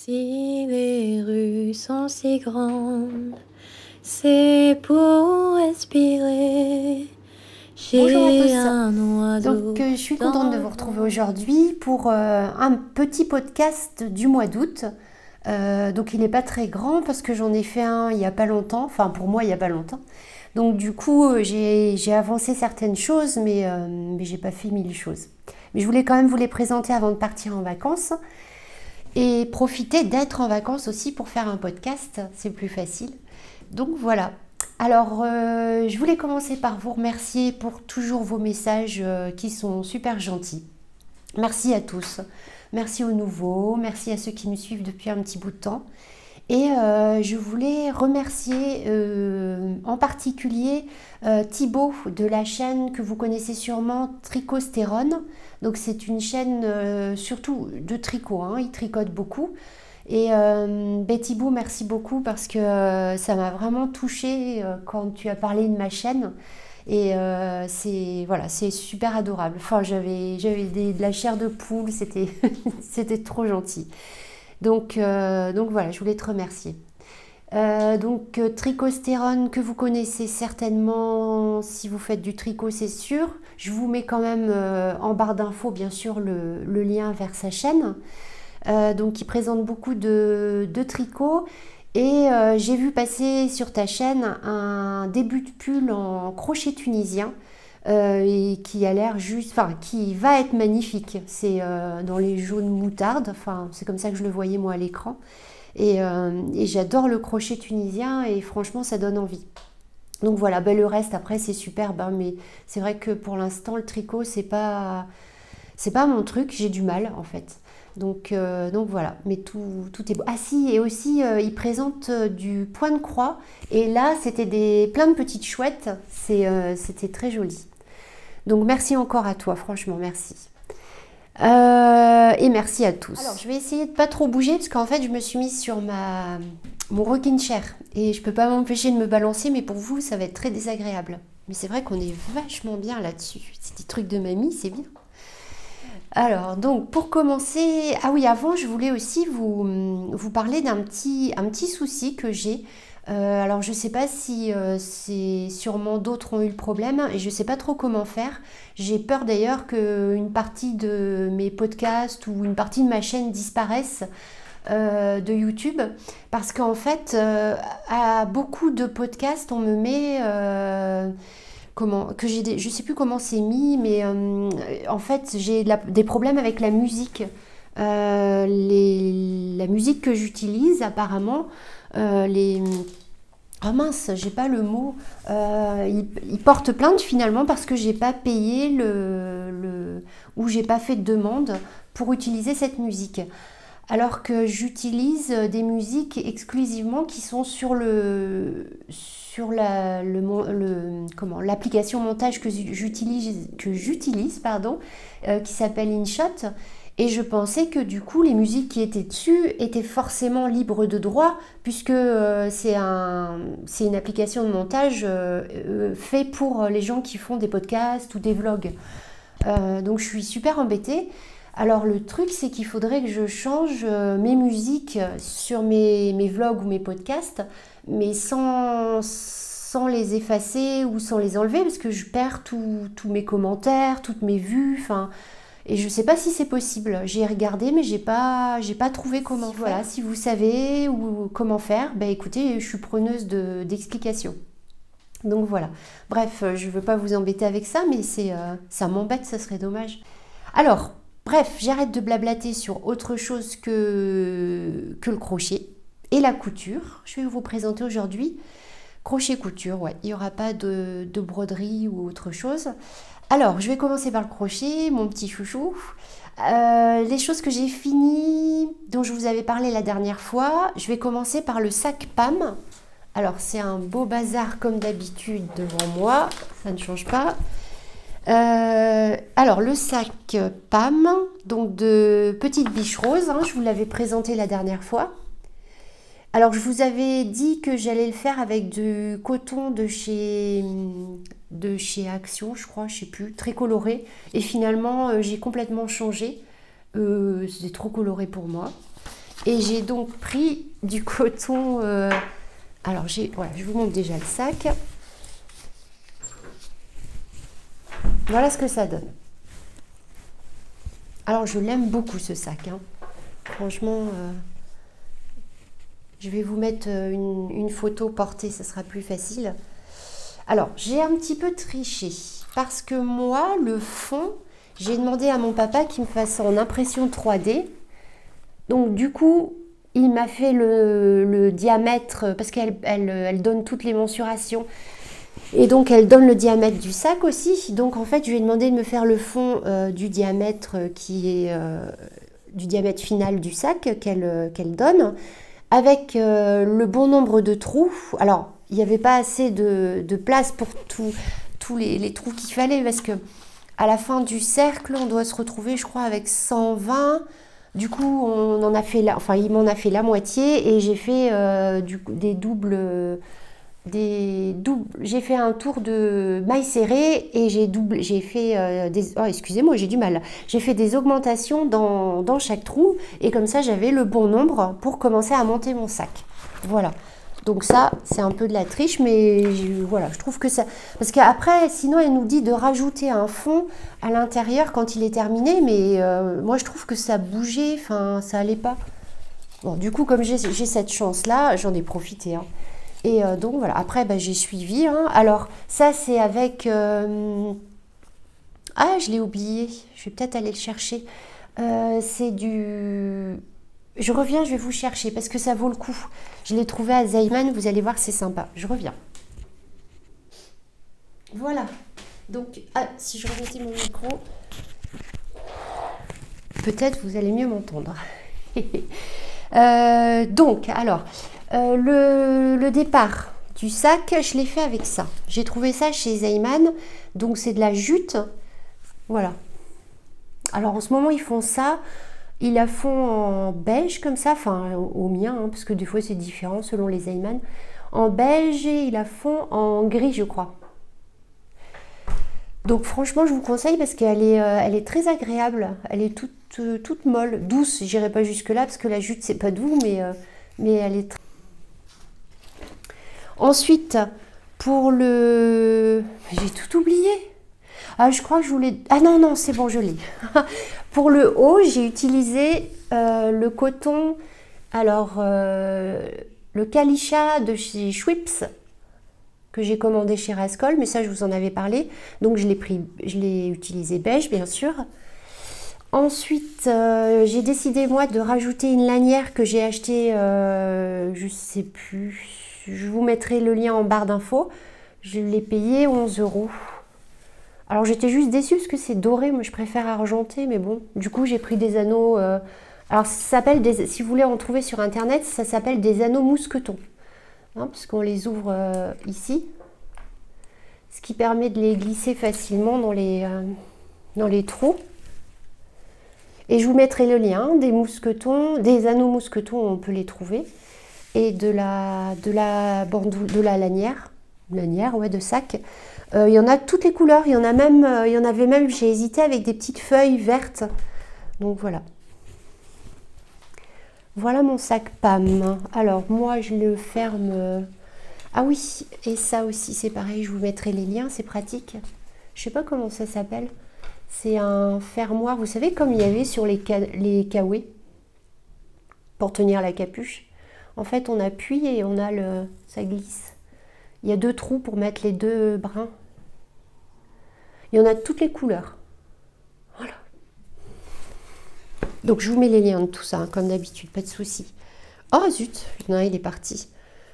Si les rues sont si grandes, c'est pour respirer. Bonjour à J'ai tous. un oiseau Je suis dans contente de le vous retrouver vent. aujourd'hui pour un petit podcast du mois d'août. Il n'est pas très grand parce que j'en ai fait un il n'y a pas longtemps, enfin pour moi il n'y a pas longtemps. Donc du coup j'ai avancé certaines choses mais j'ai pas fait mille choses. Mais je voulais quand même vous les présenter avant de partir en vacances et profiter d'être en vacances aussi pour faire un podcast, c'est plus facile. Donc voilà. Alors, je voulais commencer par vous remercier pour toujours vos messages qui sont super gentils. Merci à tous. Merci aux nouveaux, merci à ceux qui me suivent depuis un petit bout de temps. Et je voulais remercier en particulier Thibaut de la chaîne que vous connaissez sûrement, Tricostérone. Donc c'est une chaîne surtout de tricot, hein, il tricote beaucoup. Et Thibaut, merci beaucoup parce que ça m'a vraiment touchée quand tu as parlé de ma chaîne. Et c'est voilà, c'est super adorable. Enfin, de la chair de poule, c'était c'était trop gentil. Donc voilà, je voulais te remercier. Tricostérone que vous connaissez certainement si vous faites du tricot, c'est sûr. Je vous mets quand même en barre d'infos, bien sûr, le lien vers sa chaîne. Donc qui présente beaucoup de tricots. Et j'ai vu passer sur ta chaîne un début de pull en crochet tunisien et qui a l'air juste, enfin qui va être magnifique. C'est dans les jaunes moutarde, enfin c'est comme ça que je le voyais moi à l'écran. Et j'adore le crochet tunisien et franchement ça donne envie. Donc voilà, ben, le reste après c'est superbe, hein, mais c'est vrai que pour l'instant le tricot c'est pas mon truc, j'ai du mal en fait. Donc voilà, mais tout est beau. Ah si, et aussi il présente du point de croix. Et là, c'était plein de petites chouettes. C'était très joli. Donc merci encore à toi, franchement, merci. Et merci à tous. Alors, je vais essayer de pas trop bouger parce qu'en fait, je me suis mise sur mon rocking chair. Et je peux pas m'empêcher de me balancer, mais pour vous, ça va être très désagréable. Mais c'est vrai qu'on est vachement bien là-dessus. C'est des trucs de mamie, c'est bien. Alors, donc, pour commencer, ah oui, avant, je voulais aussi vous parler un petit souci que j'ai. Alors, je ne sais pas si c'est sûrement d'autres ont eu le problème et je ne sais pas trop comment faire. J'ai peur d'ailleurs qu'une partie de mes podcasts ou une partie de ma chaîne disparaisse de YouTube parce qu'en fait, à beaucoup de podcasts, on me met je sais plus comment c'est mis, mais en fait j'ai des problèmes avec la musique. La musique que j'utilise apparemment, les oh mince, j'ai pas le mot. Ils portent plainte finalement parce que j'ai pas payé ou j'ai pas fait de demande pour utiliser cette musique. Alors que j'utilise des musiques exclusivement qui sont sur l'application montage que j'utilise pardon, qui s'appelle InShot. Et je pensais que du coup les musiques qui étaient dessus étaient forcément libres de droit puisque c'est une application de montage fait pour les gens qui font des podcasts ou des vlogs. Donc je suis super embêtée. Alors le truc c'est qu'il faudrait que je change mes musiques sur mes vlogs ou mes podcasts, mais sans les effacer ou sans les enlever parce que je perds tous mes commentaires, toutes mes vues, enfin... Et je ne sais pas si c'est possible. J'ai regardé, mais j'ai pas trouvé comment faire. Voilà, si vous savez ou comment faire, ben écoutez, je suis preneuse d'explications. Donc voilà. Bref, je ne veux pas vous embêter avec ça, mais ça m'embête, ça serait dommage. Alors, bref, j'arrête de blablater sur autre chose que le crochet et la couture. Je vais vous présenter aujourd'hui crochet-couture. Ouais, il n'y aura pas de broderie ou autre chose. Alors, je vais commencer par le crochet, mon petit chouchou. Les choses que j'ai finies, dont je vous avais parlé la dernière fois, je vais commencer par le sac Pam. Alors, c'est un beau bazar comme d'habitude devant moi, ça ne change pas. Alors, le sac Pam, donc de Petite Biche Rose, hein, je vous l'avais présenté la dernière fois. Alors, je vous avais dit que j'allais le faire avec du coton de chez Action, je crois, je sais plus, très coloré. Et finalement, j'ai complètement changé. C'était trop coloré pour moi. Et j'ai donc pris du coton. Alors, voilà, je vous montre déjà le sac. Voilà ce que ça donne. Alors, je l'aime beaucoup ce sac, hein. Franchement, je vais vous mettre une photo portée, ça sera plus facile. Alors, j'ai un petit peu triché parce que moi, le fond, j'ai demandé à mon papa qu'il me fasse en impression 3D. Donc, du coup, il m'a fait le diamètre parce qu'elle donne toutes les mensurations. Et donc, elle donne le diamètre du sac aussi. Donc, en fait, je lui ai demandé de me faire le fond du diamètre qui est du diamètre final du sac qu'elle donne, avec le bon nombre de trous. Alors, il n'y avait pas assez de place pour tous les trous qu'il fallait, parce que à la fin du cercle, on doit se retrouver, je crois, avec 120. Du coup, on en a fait il m'en a fait la moitié, et j'ai fait des doubles. J'ai fait un tour de maille serrée et j'ai fait oh, excusez-moi, j'ai du mal. J'ai fait des augmentations dans chaque trou, et comme ça j'avais le bon nombre pour commencer à monter mon sac. Voilà. Donc ça, c'est un peu de la triche, mais voilà, je trouve que ça... Parce qu'après, sinon, elle nous dit de rajouter un fond à l'intérieur quand il est terminé, mais moi, je trouve que ça bougeait, enfin, ça allait pas. Bon, du coup, comme j'ai cette chance-là, j'en ai profité, hein. Et donc voilà, après j'ai suivi, hein. Alors ça c'est avec... Ah, je l'ai oublié, je vais peut-être aller le chercher. C'est du... Je reviens, je vais vous chercher parce que ça vaut le coup. Je l'ai trouvé à Zayman, vous allez voir, c'est sympa. Je reviens. Voilà. Donc, si je remettais mon micro, peut-être vous allez mieux m'entendre. Donc, alors... le départ du sac, je l'ai fait avec ça. J'ai trouvé ça chez Zayman. Donc c'est de la jute. Voilà. Alors en ce moment ils font ça. Ils la font en beige comme ça. Enfin au mien, hein, parce que des fois c'est différent selon les Zayman. En beige, et ils la font en gris, je crois. Donc franchement je vous conseille parce qu'elle est très agréable. Elle est toute molle, douce. J'irai pas jusque là parce que la jute c'est pas doux, mais elle est très... Ensuite, pour le... J'ai tout oublié. Ah, je crois que je voulais... Ah non, non, c'est bon, je l'ai. Pour le haut, j'ai utilisé le coton... Alors, le Kalisha de chez Schweppes, que j'ai commandé chez Rascol, mais ça, je vous en avais parlé. Donc, je l'ai utilisé beige, bien sûr. Ensuite, j'ai décidé, moi, de rajouter une lanière que j'ai achetée, je sais plus... Je vous mettrai le lien en barre d'infos. Je l'ai payé 11 €. Alors j'étais juste déçue parce que c'est doré. Moi je préfère argenté, mais bon. Du coup j'ai pris des anneaux. Alors ça s'appelle si vous voulez en trouver sur internet, ça s'appelle des anneaux mousquetons. Hein, puisqu'on les ouvre ici. Ce qui permet de les glisser facilement dans les trous. Et je vous mettrai le lien des mousquetons, des anneaux mousquetons, on peut les trouver. Et de la lanière, ouais, de sac. Il y en a toutes les couleurs. Il y en avait même, j'ai hésité avec des petites feuilles vertes. Donc voilà. Voilà mon sac PAM. Alors moi je le ferme. Ah oui, et ça aussi c'est pareil, je vous mettrai les liens, c'est pratique. Je sais pas comment ça s'appelle. C'est un fermoir, vous savez, comme il y avait sur les kawés pour tenir la capuche. En fait, on appuie et ça glisse. Il y a 2 trous pour mettre les 2 brins. Il y en a de toutes les couleurs. Voilà. Donc, je vous mets les liens de tout ça, hein, comme d'habitude, pas de souci. Oh zut, non, il est parti.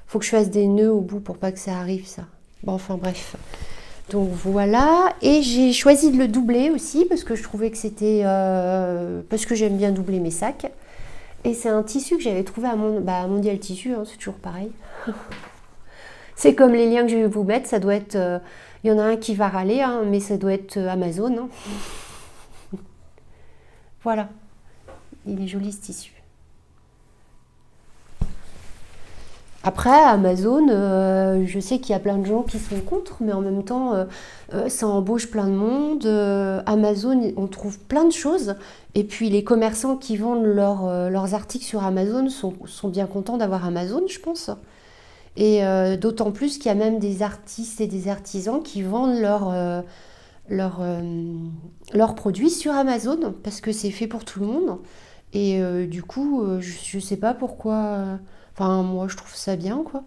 Faut que je fasse des nœuds au bout pour pas que ça arrive, ça. Bon, enfin bref. Donc voilà. Et j'ai choisi de le doubler aussi parce que je trouvais que c'était... parce que j'aime bien doubler mes sacs. Et c'est un tissu que j'avais trouvé à Mondial Tissu, hein, c'est toujours pareil. C'est comme les liens que je vais vous mettre, ça doit être... Il y en a un qui va râler, hein, mais ça doit être Amazon. Hein. Voilà. Il est joli ce tissu. Après, Amazon, je sais qu'il y a plein de gens qui sont contre, mais en même temps, ça embauche plein de monde. Amazon, on trouve plein de choses. Et puis, les commerçants qui vendent leurs articles sur Amazon sont bien contents d'avoir Amazon, je pense. Et d'autant plus qu'il y a même des artistes et des artisans qui vendent leurs produits sur Amazon, parce que c'est fait pour tout le monde. Et du coup, je sais pas pourquoi. Enfin, moi, je trouve ça bien, quoi.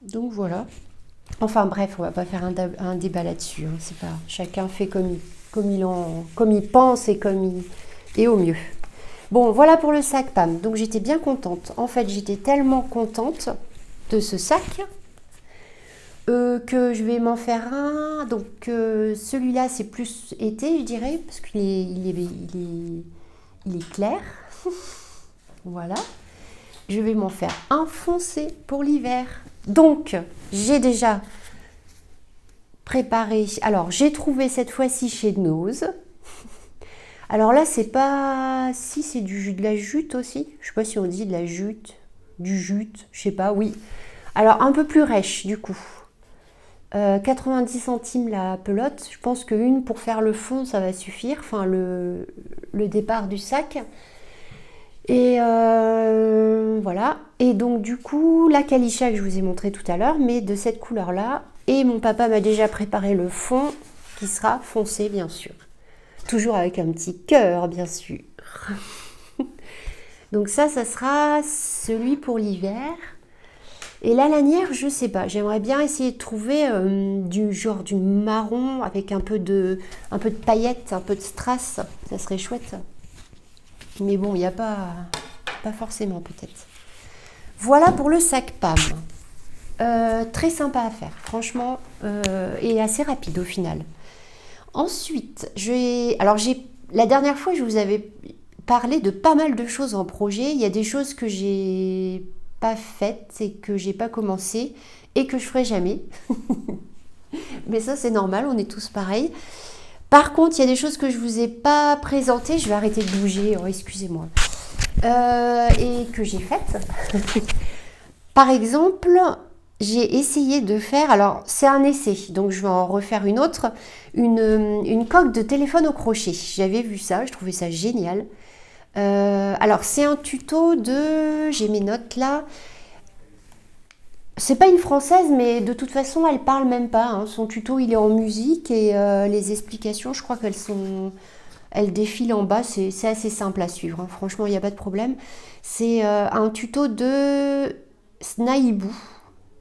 Donc voilà. Enfin bref, on va pas faire un débat là-dessus, hein. C'est pas. Chacun fait comme il pense et et au mieux. Bon, voilà pour le sac Pam. Donc j'étais bien contente. En fait, j'étais tellement contente de ce sac que je vais m'en faire un. Donc celui-là, c'est plus été, je dirais, parce il est clair. Voilà. Je vais m'en faire un foncé pour l'hiver. Donc, j'ai déjà préparé. Alors, j'ai trouvé cette fois-ci chez Nose. Alors là, c'est pas. Si, c'est du jus de la jute aussi. Je sais pas si on dit de la jute, du jute, je sais pas, oui. Alors, un peu plus rêche, du coup. 90 centimes la pelote. Je pense qu'une pour faire le fond, ça va suffire. Enfin, le départ du sac. Et voilà. Et donc du coup, la calichat que je vous ai montré tout à l'heure, mais de cette couleur-là. Et mon papa m'a déjà préparé le fond qui sera foncé, bien sûr. Toujours avec un petit cœur, bien sûr. Donc ça sera celui pour l'hiver. Et la lanière, je sais pas. J'aimerais bien essayer de trouver du marron avec un peu de paillettes, un peu de strass. Ça serait chouette. Mais bon, il n'y a pas forcément peut-être. Voilà pour le sac Pam. Très sympa à faire, franchement, et assez rapide au final. Ensuite, la dernière fois, je vous avais parlé de pas mal de choses en projet. Il y a des choses que j'ai pas faites et que j'ai pas commencé et que je ferai jamais. Mais ça, c'est normal, on est tous pareils. Par contre, il y a des choses que je vous ai pas présentées. Je vais arrêter de bouger, oh, excusez-moi. Et que j'ai faites. Par exemple, j'ai essayé de faire, alors c'est un essai, donc je vais en refaire une autre, une coque de téléphone au crochet. J'avais vu ça, je trouvais ça génial. Alors c'est un tuto j'ai mes notes là. C'est pas une française, mais de toute façon, elle parle même pas, hein. Son tuto, il est en musique et les explications, je crois elles défilent en bas. C'est assez simple à suivre, hein. Franchement, il n'y a pas de problème. C'est un tuto de Snaibou.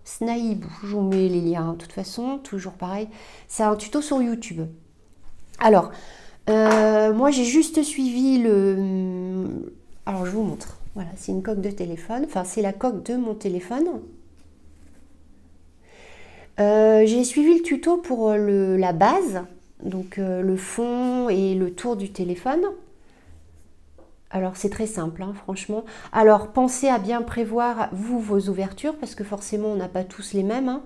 Snaibou, je vous mets les liens, hein. De toute façon, toujours pareil. C'est un tuto sur YouTube. Alors, moi, j'ai juste suivi Alors, je vous montre. Voilà, c'est une coque de téléphone. Enfin, c'est la coque de mon téléphone. J'ai suivi le tuto pour la base, donc le fond et le tour du téléphone. Alors c'est très simple, hein, franchement. Alors pensez à bien prévoir vos ouvertures, parce que forcément on n'a pas tous les mêmes, hein.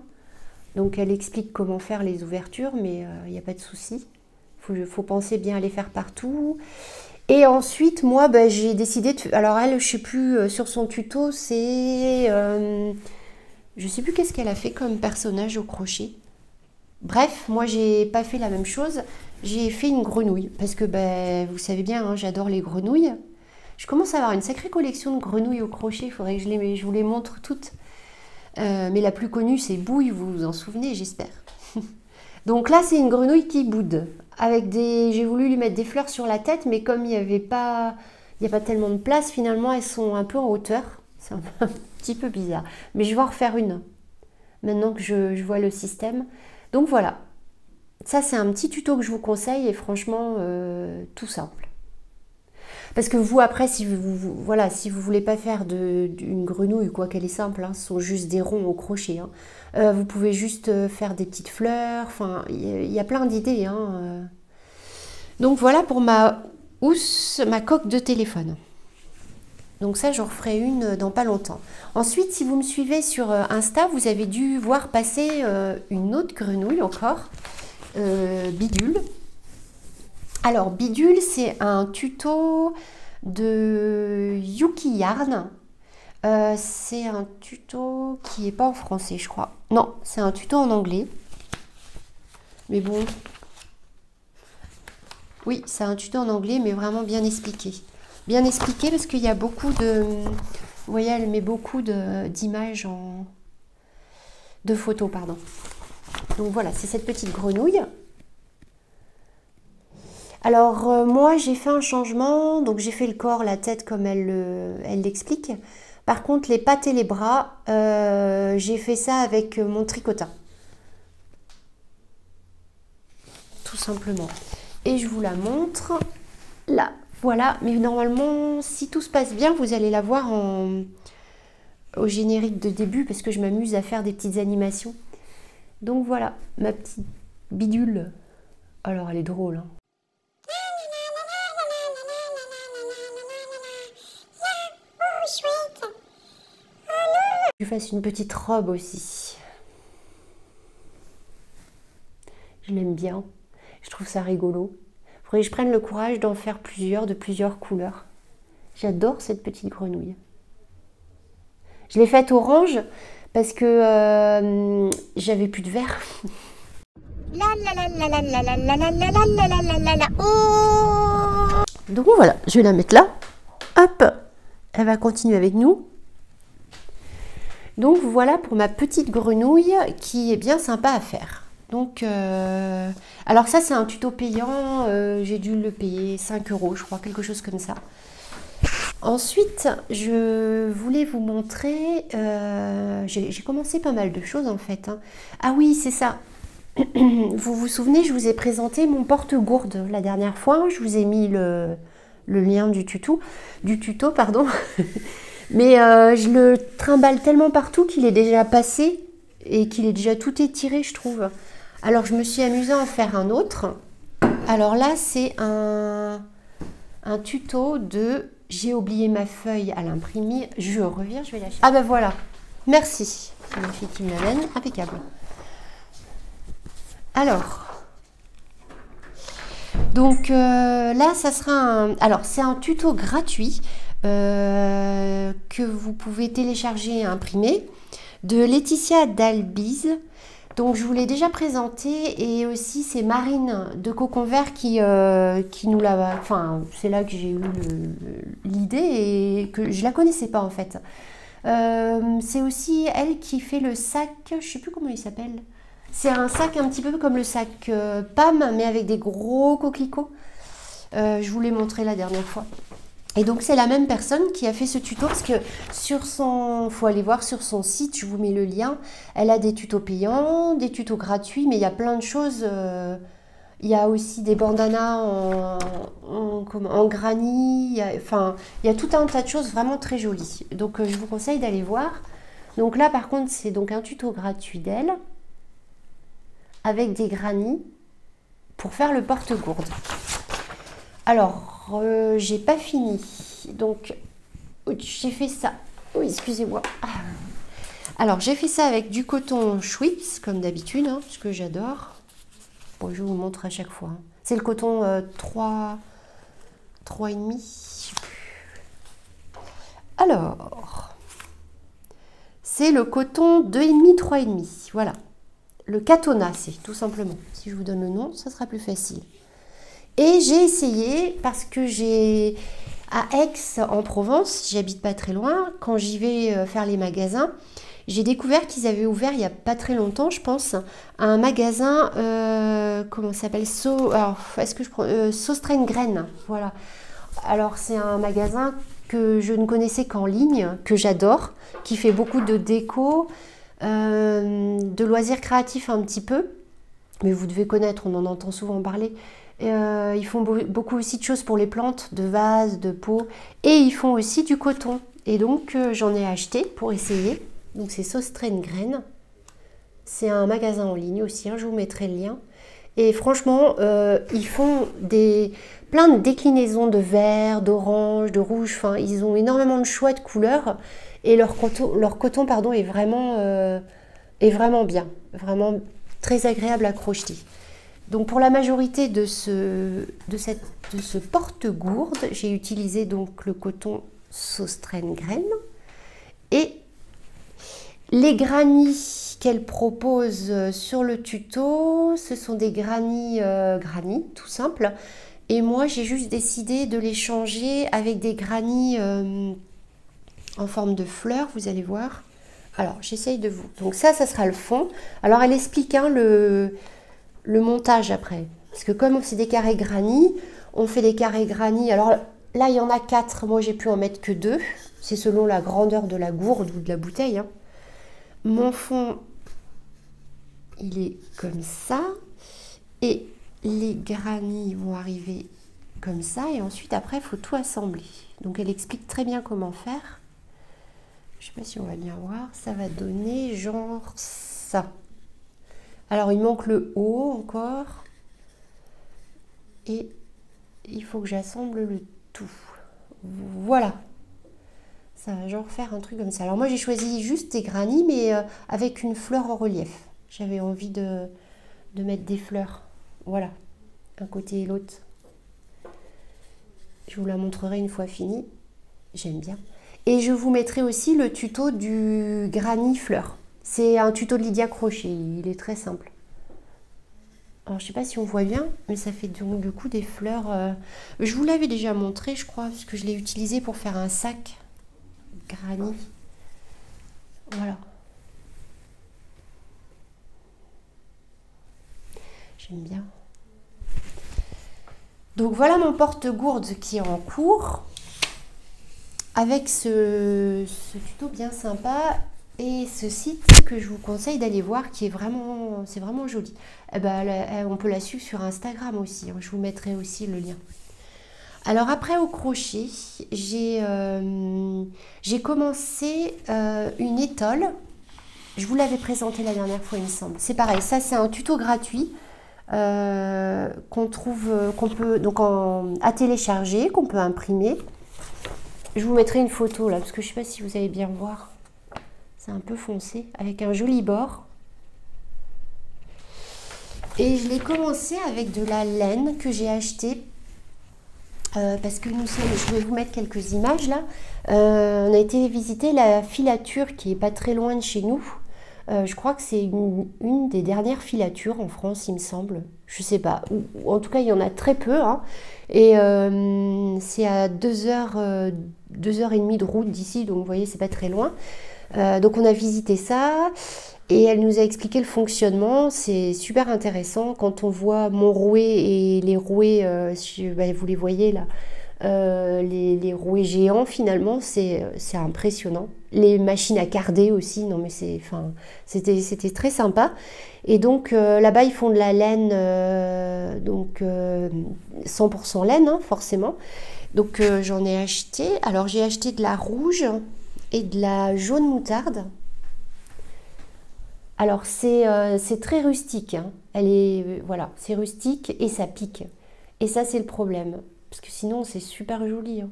Donc elle explique comment faire les ouvertures, mais il n'y a pas de souci. Faut penser bien à les faire partout. Et ensuite, moi, j'ai décidé Alors elle, je sais plus, sur son tuto, c'est... je sais plus qu'est-ce qu'elle a fait comme personnage au crochet. Bref, moi j'ai pas fait la même chose. J'ai fait une grenouille parce que vous savez bien, hein, j'adore les grenouilles. Je commence à avoir une sacrée collection de grenouilles au crochet. Il faudrait que je vous les montre toutes. Mais la plus connue, c'est Bouille. Vous vous en souvenez, j'espère. Donc là, c'est une grenouille qui boude. J'ai voulu lui mettre des fleurs sur la tête, mais comme il n'y a pas tellement de place, finalement, elles sont un peu en hauteur. C'est un petit peu bizarre. Mais je vais en refaire une, maintenant que je vois le système. Donc voilà. Ça, c'est un petit tuto que je vous conseille et franchement, tout simple. Parce que vous, après, si vous voulez pas faire d'une grenouille, quoi qu'elle est simple, hein, ce sont juste des ronds au crochet, hein. Vous pouvez juste faire des petites fleurs. Enfin, il y a plein d'idées, hein. Donc voilà pour ma coque de téléphone. Donc ça, j'en referai une dans pas longtemps. Ensuite, si vous me suivez sur Insta, vous avez dû voir passer une autre grenouille encore, Bidule. Alors, Bidule, c'est un tuto de Yuki Yarn. C'est un tuto qui n'est pas en français, je crois. Non, c'est un tuto en anglais. Mais bon. Oui, c'est un tuto en anglais, mais vraiment bien expliqué. Bien expliqué parce qu'il y a beaucoup de... Vous voyez, elle met beaucoup d'images de photos, pardon. Donc voilà, c'est cette petite grenouille. Alors moi j'ai fait un changement, donc j'ai fait le corps, la tête comme elle l'explique. Par contre les pattes et les bras, j'ai fait ça avec mon tricotin. Tout simplement. Et je vous la montre. Là, voilà. Mais normalement, si tout se passe bien, vous allez la voir au générique de début parce que je m'amuse à faire des petites animations. Donc voilà, ma petite bidule. Alors elle est drôle, hein. Je fasse une petite robe aussi. Je l'aime bien. Je trouve ça rigolo. Il faudrait que je prenne le courage d'en faire plusieurs, de plusieurs couleurs. J'adore cette petite grenouille. Je l'ai faite orange parce que j'avais plus de vert. Donc voilà, je vais la mettre là. Hop, elle va continuer avec nous. Donc voilà pour ma petite grenouille qui est bien sympa à faire. Donc, alors ça c'est un tuto payant, j'ai dû le payer 5 €, je crois, quelque chose comme ça. Ensuite, je voulais vous montrer, j'ai commencé pas mal de choses en fait, hein. Ah oui, c'est ça. Vous vous souvenez, je vous ai présenté mon porte-gourde la dernière fois, je vous ai mis le lien du tuto, pardon. Mais je le trimballe tellement partout qu'il est déjà passé et qu'il est déjà tout étiré, je trouve. Alors, je me suis amusée à en faire un autre. Alors là, c'est un tuto de... J'ai oublié ma feuille à l'imprimer. Je reviens, je vais la chercher. Ah ben voilà, merci. C'est ma fille qui me l'amène, impeccable. Alors, donc là, ça sera un... Alors, c'est un tuto gratuit que vous pouvez télécharger et imprimer de Laetitia Dalbiz. Donc je vous l'ai déjà présenté et aussi c'est Marine de Cocon Vert qui nous l'a... Enfin, c'est là que j'ai eu l'idée et que je la connaissais pas en fait. C'est aussi elle qui fait le sac, je sais plus comment il s'appelle. C'est un sac un petit peu comme le sac Pam mais avec des gros coquelicots. Je vous l'ai montré la dernière fois. Et donc c'est la même personne qui a fait ce tuto parce que sur son, faut aller voir sur son site, je vous mets le lien. Elle a des tutos payants, des tutos gratuits, mais il y a plein de choses. Il y a aussi des bandanas en granit. Enfin, il y a tout un tas de choses vraiment très jolies. Donc je vous conseille d'aller voir. Donc là par contre c'est donc un tuto gratuit d'elle avec des granits pour faire le porte-gourde. Alors j'ai pas fini, donc j'ai fait ça. Oui, excusez-moi. Alors j'ai fait ça avec du coton Schwipps comme d'habitude, hein, ce que j'adore. Bon, je vous montre à chaque fois, hein. C'est le coton 3,5. Alors c'est le coton 2,5, 3,5. Voilà, le Catona, c'est tout simplement. Si je vous donne le nom, ça sera plus facile. Et j'ai essayé parce que j'ai à Aix en Provence, j'habite pas très loin, quand j'y vais faire les magasins, j'ai découvert qu'ils avaient ouvert il y a pas très longtemps, je pense, un magasin, comment ça s'appelle, Saustraine-Graine, voilà. Alors c'est un magasin que je ne connaissais qu'en ligne, que j'adore, qui fait beaucoup de déco, de loisirs créatifs un petit peu, mais vous devez connaître, on en entend souvent parler. Ils font beaucoup aussi de choses pour les plantes, de vases, de pots, et ils font aussi du coton. Et donc j'en ai acheté pour essayer. Donc c'est Saustraine-Graine. C'est un magasin en ligne aussi, hein, je vous mettrai le lien. Et franchement, ils font plein de déclinaisons de vert, d'orange, de rouge. Enfin, ils ont énormément de choix de couleurs. Et leur coton pardon, est vraiment bien. Vraiment très agréable à crocheter. Donc pour la majorité de ce porte-gourde, j'ai utilisé donc le coton Saustraine-Graine. Et les granits qu'elle propose sur le tuto, ce sont des granits tout simples. Et moi, j'ai juste décidé de les changer avec des granits en forme de fleurs, vous allez voir. Alors, j'essaye de vous... Donc ça sera le fond. Alors, elle explique hein, le montage après. Parce que comme c'est des carrés granits, on fait des carrés granits. Alors là, il y en a 4. Moi, j'ai pu en mettre que 2. C'est selon la grandeur de la gourde ou de la bouteille. Hein. Mon fond, il est comme ça. Et les granits vont arriver comme ça. Et ensuite, après, il faut tout assembler. Donc, elle explique très bien comment faire. Je ne sais pas si on va bien voir. Ça va donner genre ça. Alors, il manque le haut encore. Et il faut que j'assemble le tout. Voilà. Ça va genre faire un truc comme ça. Alors moi j'ai choisi juste des granits mais avec une fleur en relief. J'avais envie de mettre des fleurs. Voilà. Un côté et l'autre. Je vous la montrerai une fois finie. J'aime bien. Et je vous mettrai aussi le tuto du granit fleur. C'est un tuto de Lydia Crochet. Il est très simple. Alors, je ne sais pas si on voit bien, mais ça fait donc du coup des fleurs. Je vous l'avais déjà montré, je crois, parce que je l'ai utilisé pour faire un sac granit. Voilà. J'aime bien. Donc, voilà mon porte-gourde qui est en cours. Avec ce tuto bien sympa. Et ce site que je vous conseille d'aller voir, qui est vraiment, c'est vraiment joli. Eh ben, on peut la suivre sur Instagram aussi. Je vous mettrai aussi le lien. Alors après au crochet, j'ai commencé une étole. Je vous l'avais présentée la dernière fois, il me semble. C'est pareil, ça c'est un tuto gratuit qu'on peut donc à télécharger, qu'on peut imprimer. Je vous mettrai une photo là, parce que je ne sais pas si vous allez bien voir. C'est un peu foncé, avec un joli bord. Et je l'ai commencé avec de la laine que j'ai achetée. Parce que je vais vous mettre quelques images là. On a été visiter la filature qui est pas très loin de chez nous. Je crois que c'est une des dernières filatures en France, il me semble. Je sais pas. Ou en tout cas, il y en a très peu. Hein. Et c'est à 2h30 de route d'ici. Donc, vous voyez, c'est pas très loin. Donc on a visité ça et elle nous a expliqué le fonctionnement. C'est super intéressant quand on voit mon rouet et les rouets, vous les voyez là, les rouets géants finalement, c'est impressionnant. Les machines à carder aussi, non mais c'était très sympa. Et donc là-bas ils font de la laine, 100% laine hein, forcément. Donc j'en ai acheté. Alors j'ai acheté de la rouge et de la jaune moutarde. Alors c'est très rustique, hein. Voilà, c'est rustique et ça pique. Et ça c'est le problème, parce que sinon c'est super joli. Hein.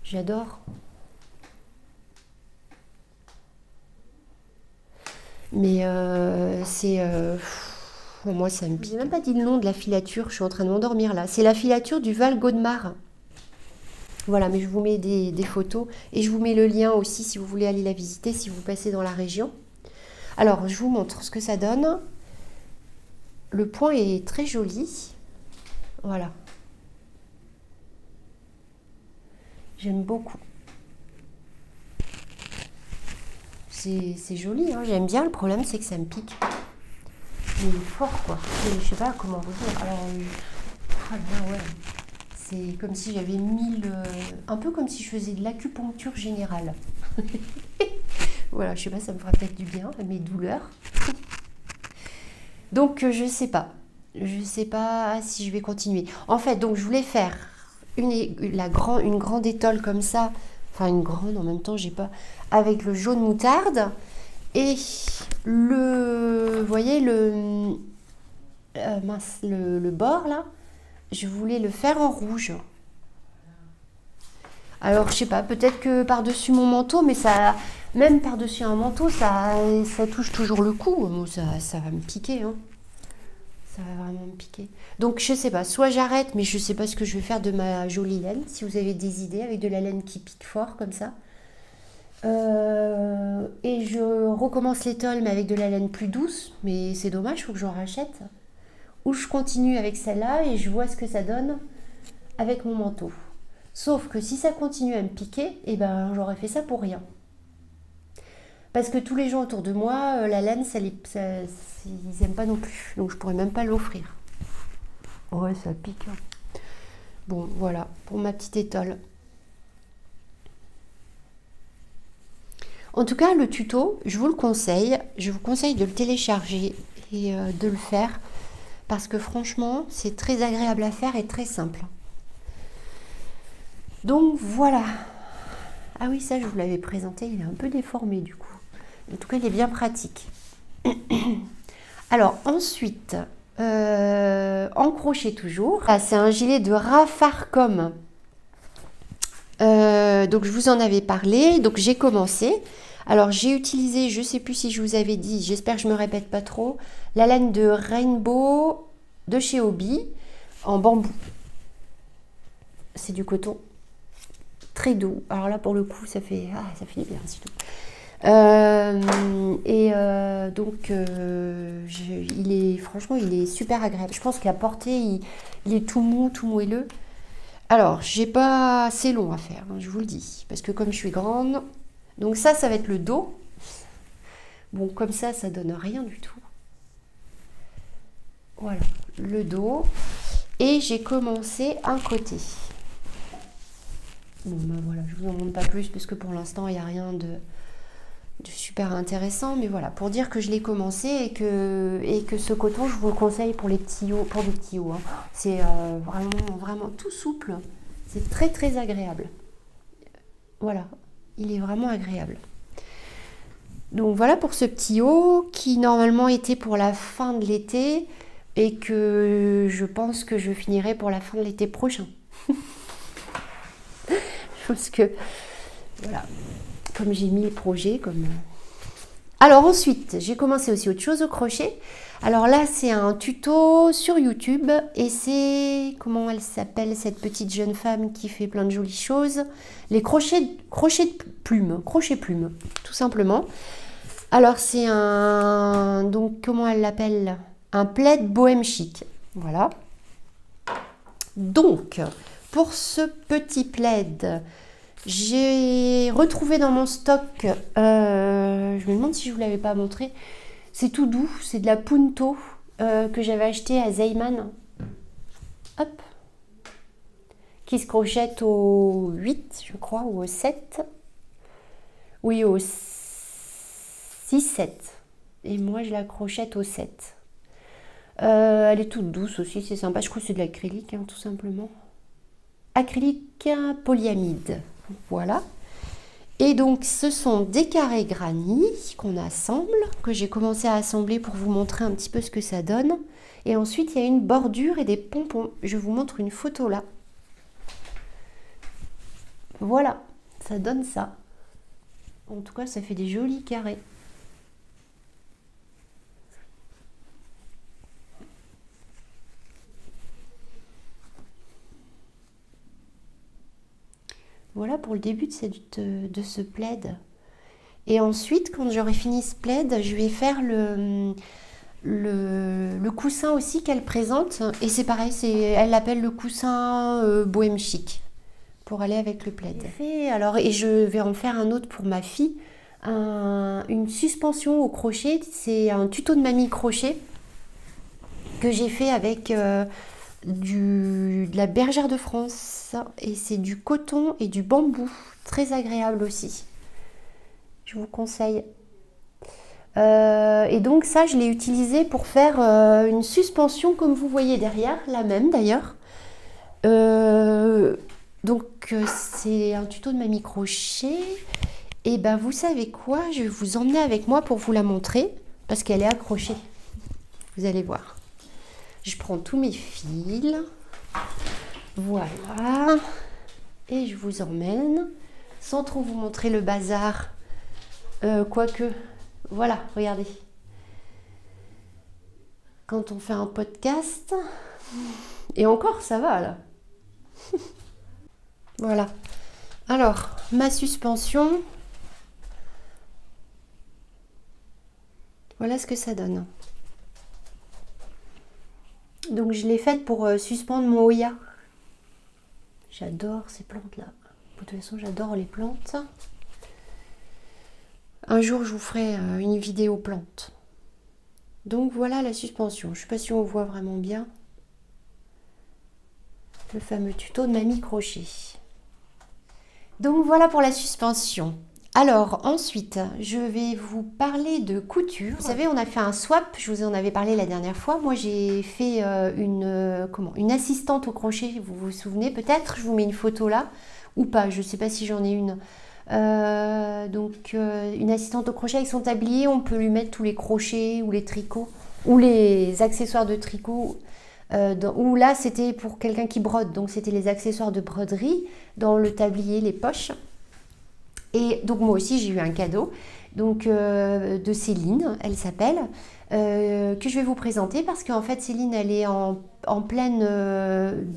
J'adore. Mais moi ça me pique. J'ai même pas dit le nom de la filature, je suis en train de m'endormir là. C'est la filature du Val Gaudemar. Voilà, mais je vous mets des photos et je vous mets le lien aussi si vous voulez aller la visiter, si vous passez dans la région. Alors, je vous montre ce que ça donne. Le point est très joli. Voilà. J'aime beaucoup. C'est joli, hein, j'aime bien. Le problème, c'est que ça me pique. Il est fort, quoi. Je sais pas comment vous dire. Alors, ouais. C'est comme si j'avais un peu comme si je faisais de l'acupuncture générale. Voilà, je sais pas, ça me fera peut-être du bien à mes douleurs. Donc, je sais pas. Je sais pas si je vais continuer. En fait, donc je voulais faire une grande étole comme ça. Enfin, une grande en même temps, j'ai pas. Avec le jaune moutarde. Et vous voyez, le bord là. Je voulais le faire en rouge. Alors, je sais pas, peut-être que par-dessus mon manteau, mais ça, même par-dessus un manteau, ça touche toujours le cou. Bon, ça va me piquer, hein. Ça va vraiment me piquer. Donc, je sais pas, soit j'arrête, mais je sais pas ce que je vais faire de ma jolie laine. Si vous avez des idées avec de la laine qui pique fort, comme ça. Et je recommence l'étole mais avec de la laine plus douce, mais c'est dommage, il faut que j'en rachète. Ou je continue avec celle-là et je vois ce que ça donne avec mon manteau. Sauf que si ça continue à me piquer, eh ben j'aurais fait ça pour rien. Parce que tous les gens autour de moi, la laine, ils aiment pas non plus. Donc je pourrais même pas l'offrir. Ouais, ça pique. Bon, voilà, pour ma petite étole. En tout cas, le tuto, je vous le conseille. Je vous conseille de le télécharger et de le faire. Parce que franchement, c'est très agréable à faire et très simple. Donc voilà. Ah oui, ça, je vous l'avais présenté. Il est un peu déformé du coup. En tout cas, il est bien pratique. Alors, ensuite, en crochet toujours. Ah, c'est un gilet de Rafarcom. Donc, je vous en avais parlé. Donc, j'ai commencé. Alors, j'ai utilisé, je ne sais plus si je vous avais dit, j'espère que je ne me répète pas trop, la laine de Rainbow de chez Hobby en bambou. C'est du coton très doux. Alors là, pour le coup, ça fait bien, c'est tout. Franchement, il est super agréable. Je pense qu'à porter, il est tout mou, tout moelleux. Alors, j'ai pas assez long à faire, hein, je vous le dis, parce que comme je suis grande, donc ça va être le dos. Bon, comme ça donne rien du tout. Voilà, le dos. Et j'ai commencé un côté. Bon, ben voilà, je vous en montre pas plus, parce que pour l'instant, il n'y a rien de super intéressant. Mais voilà, pour dire que je l'ai commencé et que ce coton, je vous le conseille pour les petits hauts. Hein. C'est vraiment tout souple. C'est très, très agréable. Voilà, il est vraiment agréable. Donc voilà pour ce petit haut qui normalement était pour la fin de l'été et que je pense que je finirai pour la fin de l'été prochain. Parce que voilà, comme j'ai mis le projet comme... Alors ensuite, j'ai commencé aussi autre chose au crochet. Alors là, c'est un tuto sur YouTube et c'est, comment elle s'appelle, cette petite jeune femme qui fait plein de jolies choses. Les crochets plumes, tout simplement. Alors c'est donc comment elle l'appelle? Un plaid bohème chic. Voilà. Donc, pour ce petit plaid, j'ai retrouvé dans mon stock, je me demande si je vous l'avais pas montré, c'est tout doux, c'est de la Punto que j'avais acheté à Zeyman. Hop. Qui se crochette au 8, je crois, ou au 7. Oui, au 6-7. Et moi, je la crochette au 7. Elle est toute douce aussi, c'est sympa. Je crois que c'est de l'acrylique, hein, tout simplement. Acrylique polyamide. Voilà. Et donc, ce sont des carrés granit qu'on assemble, que j'ai commencé à assembler pour vous montrer un petit peu ce que ça donne. Et ensuite, il y a une bordure et des pompons. Je vous montre une photo là. Voilà, ça donne ça. En tout cas, ça fait des jolis carrés. Voilà pour le début de ce plaid. Et ensuite, quand j'aurai fini ce plaid, je vais faire le coussin aussi qu'elle présente. Et c'est pareil, elle l'appelle le coussin bohème chic pour aller avec le plaid. Et je vais en faire un autre pour ma fille. Une suspension au crochet. C'est un tuto de mamie crochet que j'ai fait avec... de la bergère de France et c'est du coton et du bambou, très agréable aussi, je vous conseille. Et donc ça je l'ai utilisé pour faire une suspension comme vous voyez derrière, la même d'ailleurs. Donc c'est un tuto de mamie crochet et ben vous savez quoi, je vais vous emmener avec moi pour vous la montrer parce qu'elle est accrochée, vous allez voir. Je prends tous mes fils, voilà, et je vous emmène, sans trop vous montrer le bazar, quoique, voilà, regardez. Quand on fait un podcast, et encore ça va là. Voilà, alors, ma suspension, Voilà ce que ça donne. Donc je l'ai faite pour suspendre mon Oya. J'adore ces plantes-là. De toute façon, j'adore les plantes. Un jour, je vous ferai une vidéo plantes. Donc voilà la suspension. Je ne sais pas si on voit vraiment bien. Le fameux tuto de Mamie Crochet. Donc voilà pour la suspension. Alors ensuite, je vais vous parler de couture. Vous savez, on a fait un swap, je vous en avais parlé la dernière fois. Moi, j'ai fait une assistante au crochet, vous vous souvenez peut-être. Je vous mets une photo là, ou pas, je ne sais pas si j'en ai une. Une assistante au crochet avec son tablier, on peut lui mettre tous les crochets ou les tricots, ou les accessoires de tricot. Ou là, c'était pour quelqu'un qui brode, donc c'était les accessoires de broderie dans le tablier, les poches. Et donc moi aussi j'ai eu un cadeau donc de Céline, elle s'appelle, que je vais vous présenter parce qu'en fait Céline elle est en pleine,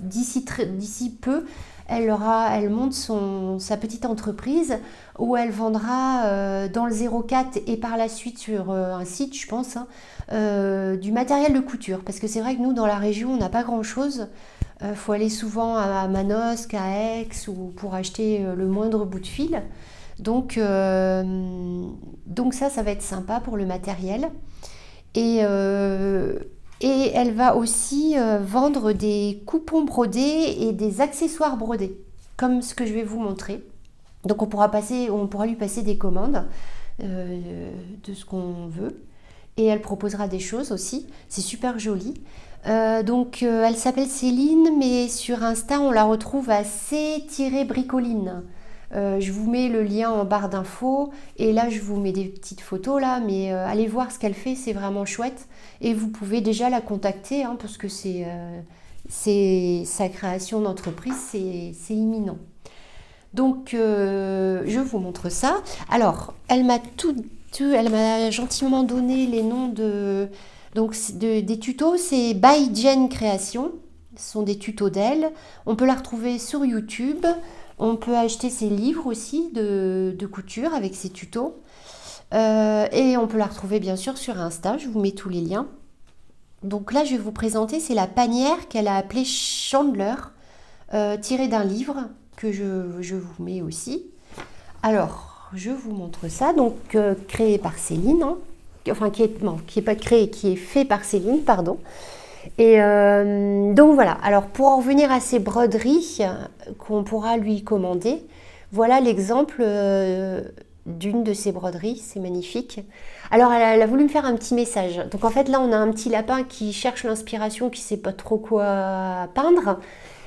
d'ici peu, elle monte sa petite entreprise où elle vendra dans le 04 et par la suite sur un site je pense, du matériel de couture. Parce que c'est vrai que nous dans la région on n'a pas grand chose, faut aller souvent à Manosque, à Aix ou pour acheter le moindre bout de fil. Donc ça va être sympa pour le matériel. Et elle va aussi vendre des coupons brodés et des accessoires brodés, comme ce que je vais vous montrer. Donc on pourra lui passer des commandes de ce qu'on veut. Et elle proposera des choses aussi. C'est super joli. Elle s'appelle Céline, mais sur Insta, on la retrouve à c-bricoline. Je vous mets le lien en barre d'infos et là je vous mets des petites photos là, mais allez voir ce qu'elle fait, c'est vraiment chouette et vous pouvez déjà la contacter parce que c'est sa création d'entreprise, c'est imminent. Donc je vous montre ça. Alors elle m'a gentiment donné les noms des tutos. C'est By Jen Création, ce sont des tutos d'elle. On peut la retrouver sur YouTube. On peut acheter ses livres aussi de couture avec ses tutos. Et on peut la retrouver bien sûr sur Insta, je vous mets tous les liens. Donc là, je vais vous présenter, c'est la panière qu'elle a appelée Chandler, tirée d'un livre que je vous mets aussi. Alors, je vous montre ça, donc créé par Céline, qui est fait par Céline, pardon. Et donc voilà, alors pour en revenir à ces broderies qu'on pourra lui commander, voilà l'exemple d'une de ces broderies, c'est magnifique. Alors elle a voulu me faire un petit message, donc en fait là on a un petit lapin qui cherche l'inspiration, qui ne sait pas trop quoi peindre,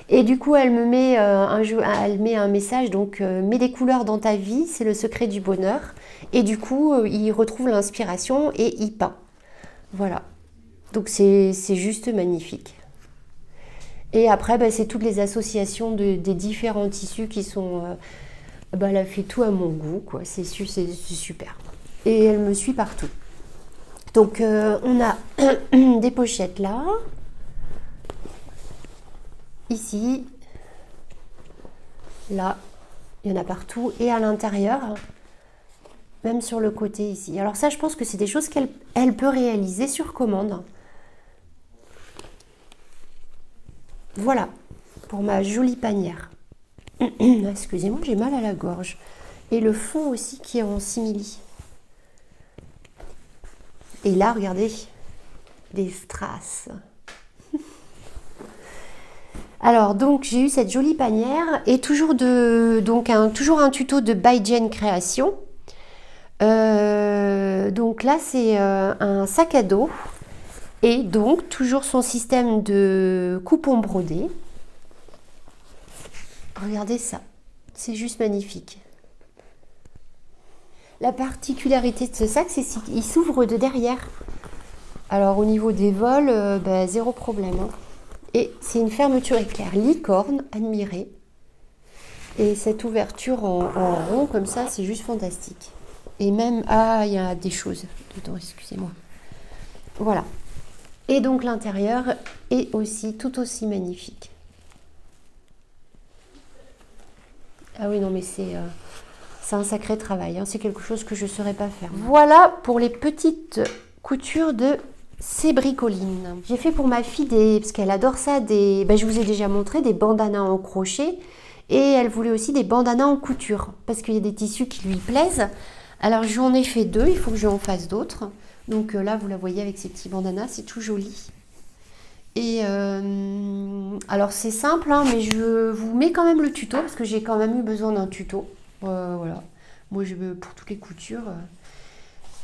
et du coup elle me met, elle met un message, donc mets des couleurs dans ta vie, c'est le secret du bonheur, et du coup il retrouve l'inspiration et il peint, voilà. Donc c'est juste magnifique. Et après, c'est toutes les associations des différents tissus qui sont... elle a fait tout à mon goût, quoi. C'est super. Et elle me suit partout. Donc on a des pochettes là. Ici. Là. Il y en a partout. Et à l'intérieur. Même sur le côté ici. Alors ça, je pense que c'est des choses qu'elle peut réaliser sur commande. Voilà, pour ma jolie panière. Excusez-moi, j'ai mal à la gorge. Et le fond aussi qui est en simili. Et là, regardez, des strass. Alors, donc, j'ai eu cette jolie panière et toujours un tuto de By Jen Création. Donc là, c'est un sac à dos. Et donc, toujours son système de coupons brodés. Regardez ça, c'est juste magnifique. La particularité de ce sac, c'est qu'il s'ouvre de derrière. Alors, au niveau des vols, zéro problème. Et c'est une fermeture éclair licorne, admirée. Et cette ouverture en rond, comme ça, c'est juste fantastique. Et même, il y a des choses dedans, excusez-moi. Voilà. Et donc l'intérieur est aussi tout aussi magnifique. Ah oui, non mais c'est un sacré travail, c'est quelque chose que je ne saurais pas faire. Voilà pour les petites couture de Sébricoline. J'ai fait pour ma fille parce qu'elle adore ça, je vous ai déjà montré, des bandanas en crochet. Et elle voulait aussi des bandanas en couture, parce qu'il y a des tissus qui lui plaisent. Alors j'en ai fait 2, il faut que j'en fasse d'autres. Donc là, vous la voyez avec ces petits bandanas, c'est tout joli. Et alors c'est simple, hein, mais je vous mets quand même le tuto, parce que j'ai quand même eu besoin d'un tuto. Voilà. Moi, pour toutes les coutures,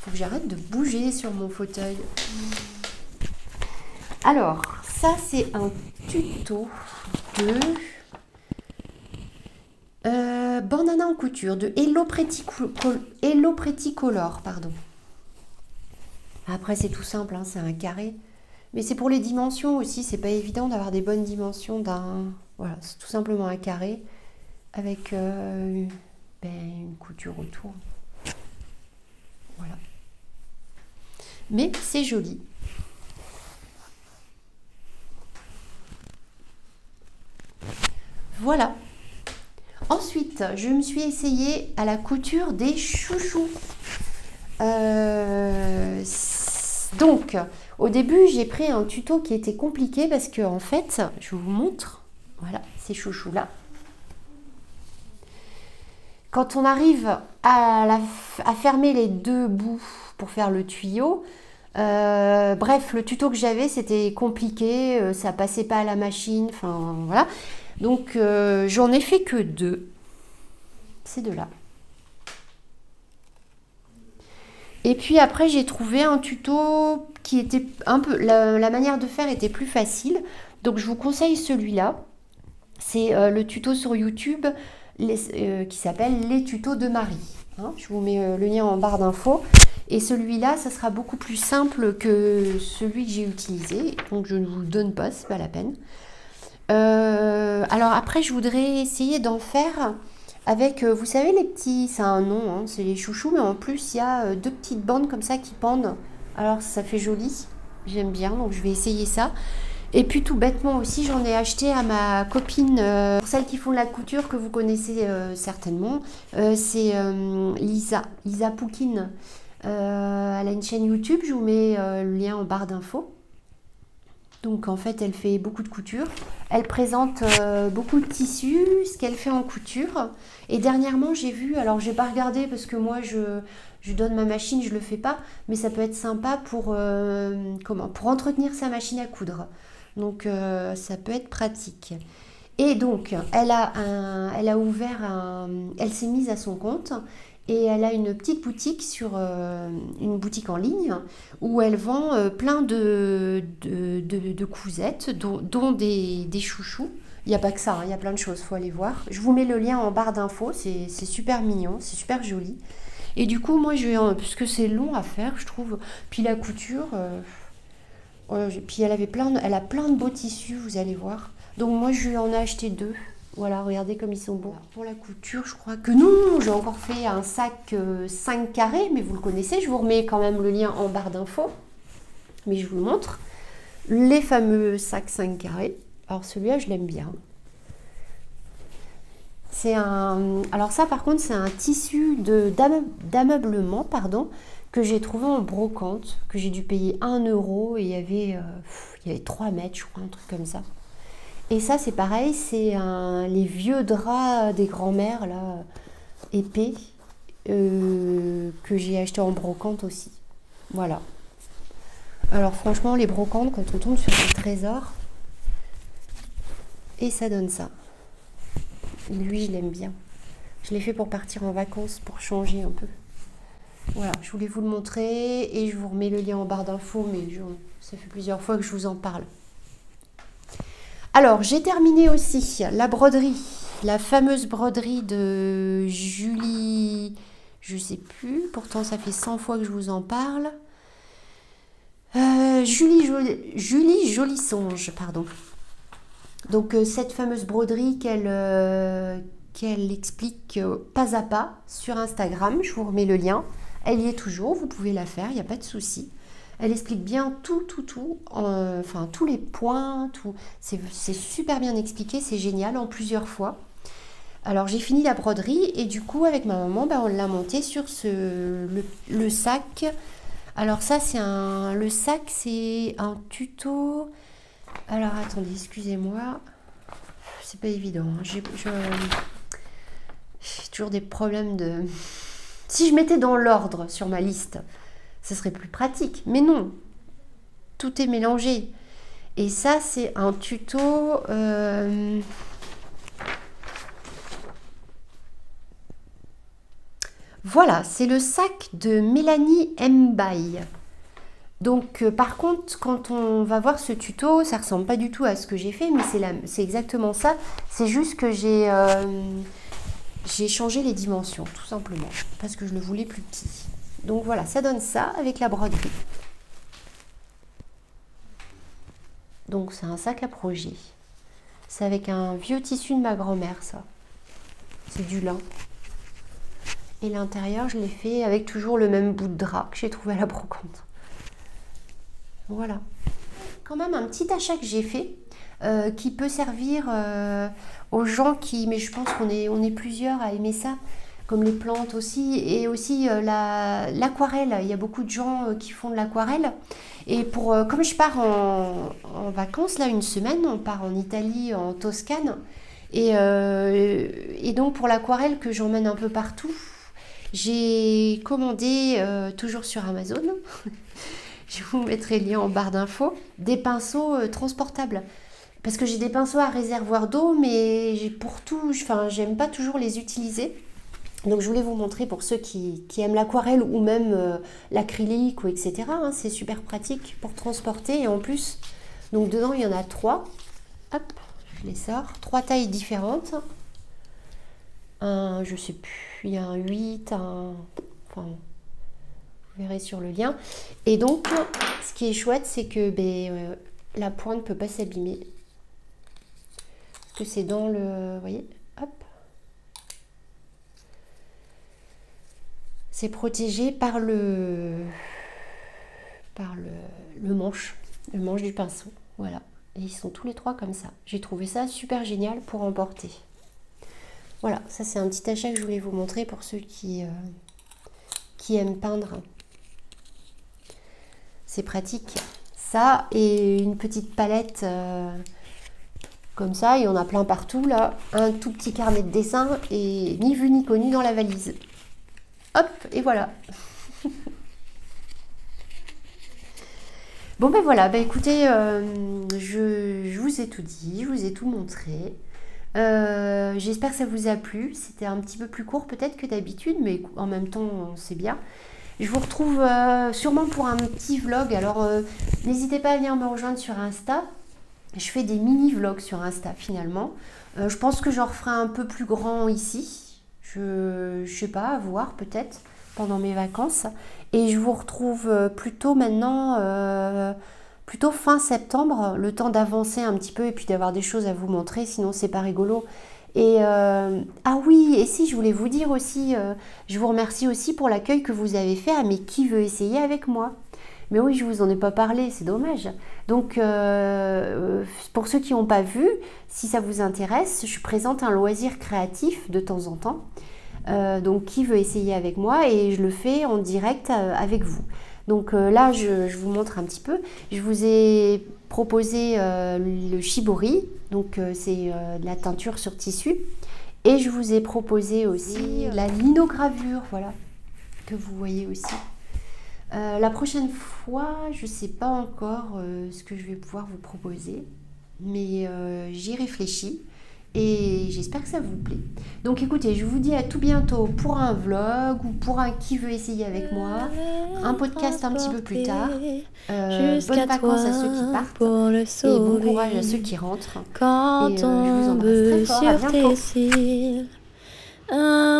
faut que j'arrête de bouger sur mon fauteuil. Alors, ça c'est un tuto de bandana en couture de Hello Pretty Color, pardon. Après c'est tout simple, hein, c'est un carré. Mais c'est pour les dimensions aussi, c'est pas évident d'avoir des bonnes dimensions Voilà, c'est tout simplement un carré avec une couture autour. Voilà. Mais c'est joli. Voilà. Ensuite, je me suis essayée à la couture des chouchous. Donc, au début, j'ai pris un tuto qui était compliqué parce que, en fait, je vous montre, voilà, ces chouchous-là. Quand on arrive à fermer les 2 bouts pour faire le tuyau, bref, le tuto que j'avais, c'était compliqué, ça passait pas à la machine, enfin, voilà. Donc, j'en ai fait que 2. Ces 2-là. Et puis après, j'ai trouvé un tuto qui était un peu... La manière de faire était plus facile. Donc, je vous conseille celui-là. C'est le tuto sur YouTube qui s'appelle Les tutos de Marie. Hein, je vous mets le lien en barre d'infos. Et celui-là, ça sera beaucoup plus simple que celui que j'ai utilisé. Donc, je ne vous le donne pas, c'est pas la peine. Alors après, je voudrais essayer d'en faire avec, vous savez, les petits, c'est un nom, hein, c'est les chouchous, mais en plus, il y a 2 petites bandes comme ça qui pendent. Alors, ça fait joli, j'aime bien, donc je vais essayer ça. Et puis, tout bêtement aussi, j'en ai acheté à ma copine, pour celles qui font de la couture, que vous connaissez certainement, c'est Lisa Poukine. Elle a une chaîne YouTube, je vous mets le lien en barre d'infos. Donc en fait, elle fait beaucoup de couture. Elle présente beaucoup de tissus, ce qu'elle fait en couture. Et dernièrement, j'ai vu, alors j'ai pas regardé parce que moi, je donne ma machine, je le fais pas, mais ça peut être sympa pour entretenir sa machine à coudre. Donc ça peut être pratique. Et donc, elle s'est mise à son compte. Et elle a une petite boutique une boutique en ligne où elle vend plein de cousettes, dont des chouchous. Il n'y a pas que ça, hein, il y a plein de choses, il faut aller voir. Je vous mets le lien en barre d'infos, c'est super mignon, c'est super joli. Et du coup, moi, puisque c'est long à faire, je trouve. Puis la couture, puis elle a plein de beaux tissus, vous allez voir. Donc moi, je lui en ai acheté 2. Voilà, regardez comme ils sont beaux. Pour la couture, je crois que non, j'ai encore fait un sac 5 carrés, mais vous le connaissez, je vous remets quand même le lien en barre d'infos. Mais je vous le montre. Les fameux sacs 5 carrés. Alors celui-là, je l'aime bien. Alors ça, par contre, c'est un tissu d'ameublement, pardon, que j'ai trouvé en brocante, que j'ai dû payer 1 € et il y avait 3 mètres, je crois, un truc comme ça. Et ça, c'est pareil, c'est les vieux draps des grands-mères, là, épais, que j'ai acheté en brocante aussi. Voilà. Alors franchement, les brocantes, quand on tombe sur des trésors, et ça donne ça. Lui, je l'aime bien. Je l'ai fait pour partir en vacances, pour changer un peu. Voilà, je voulais vous le montrer, et je vous remets le lien en barre d'infos, mais ça fait plusieurs fois que je vous en parle. Alors, j'ai terminé aussi la broderie, la fameuse broderie de Julie, je sais plus, pourtant ça fait 100 fois que je vous en parle. Julie Jolisonge, pardon. Donc, cette fameuse broderie qu'elle explique pas à pas sur Instagram, je vous remets le lien. Elle y est toujours, vous pouvez la faire, il n'y a pas de souci. Elle explique bien tout, enfin tous les points, tout. C'est super bien expliqué, c'est génial en plusieurs fois. Alors j'ai fini la broderie et du coup avec ma maman, on l'a monté sur le sac. Alors ça, c'est le sac, c'est un tuto. Alors attendez, excusez-moi. C'est pas évident. J'ai toujours des problèmes de... Si je mettais dans l'ordre sur ma liste, ce serait plus pratique. Mais non, tout est mélangé. Et ça, c'est un tuto... Voilà, c'est le sac de Mélanie Mbaye. Donc, par contre, quand on va voir ce tuto, ça ressemble pas du tout à ce que j'ai fait, mais c'est exactement ça. C'est juste que j'ai changé les dimensions, tout simplement, parce que je le voulais plus petit. Donc voilà, ça donne ça avec la broderie. Donc c'est un sac à projet. C'est avec un vieux tissu de ma grand-mère, ça. C'est du lin. Et l'intérieur, je l'ai fait avec toujours le même bout de drap que j'ai trouvé à la brocante. Voilà. Quand même un petit achat que j'ai fait qui peut servir aux gens qui... Mais je pense qu'on est plusieurs à aimer ça, comme les plantes aussi. Et aussi l'aquarelle. Il y a beaucoup de gens qui font de l'aquarelle. Et comme je pars en vacances, là, une semaine, on part en Italie, en Toscane. Et donc pour l'aquarelle que j'emmène un peu partout, j'ai commandé, toujours sur Amazon, je vous mettrai le lien en barre d'infos, des pinceaux transportables. Parce que j'ai des pinceaux à réservoir d'eau, mais pour tout, j'aime pas toujours les utiliser. Donc je voulais vous montrer pour ceux qui aiment l'aquarelle ou même l'acrylique ou etc. Hein, c'est super pratique pour transporter. Et en plus, donc dedans il y en a 3. Hop, je les sors. 3 tailles différentes. Je sais plus, il y a un 8, enfin, vous verrez sur le lien. Et donc, ce qui est chouette, c'est que la pointe ne peut pas s'abîmer. Parce que c'est dans le... Vous voyez, hop. C'est protégé par le manche du pinceau. Voilà. Et ils sont tous les 3 comme ça. J'ai trouvé ça super génial pour emporter. Voilà, ça c'est un petit achat que je voulais vous montrer pour ceux qui aiment peindre. C'est pratique. Ça et une petite palette comme ça, il y en a plein partout là. Un tout petit carnet de dessin et ni vu ni connu dans la valise. Hop, et voilà. Bon ben voilà, écoutez, je vous ai tout dit, je vous ai tout montré. J'espère que ça vous a plu. C'était un petit peu plus court peut-être que d'habitude, mais en même temps c'est bien. Je vous retrouve sûrement pour un petit vlog. Alors n'hésitez pas à venir me rejoindre sur Insta. Je fais des mini vlogs sur Insta finalement. Je pense que j'en referai un peu plus grand ici. Je sais pas, à voir peut-être pendant mes vacances. Et je vous retrouve plutôt maintenant... plutôt fin septembre, le temps d'avancer un petit peu et puis d'avoir des choses à vous montrer, sinon c'est pas rigolo. Et ah oui, et si je voulais vous dire aussi, je vous remercie aussi pour l'accueil que vous avez fait à mes qui veut essayer avec moi. Mais oui, je vous en ai pas parlé, c'est dommage. Donc pour ceux qui n'ont pas vu, si ça vous intéresse, je présente un loisir créatif de temps en temps. Donc qui veut essayer avec moi et je le fais en direct avec vous. Donc là, je vous montre un petit peu. Je vous ai proposé le shibori, donc c'est de la teinture sur tissu. Et je vous ai proposé aussi la linogravure, voilà, que vous voyez aussi. La prochaine fois, je ne sais pas encore ce que je vais pouvoir vous proposer, mais j'y réfléchis. Et j'espère que ça vous plaît. Donc écoutez, je vous dis à tout bientôt pour un vlog ou pour un qui veut essayer avec moi. Un podcast un petit peu plus tard. Bonnes vacances à ceux qui partent. Et bon courage à ceux qui rentrent. Quand et je vous embrasse très fort. À bientôt. un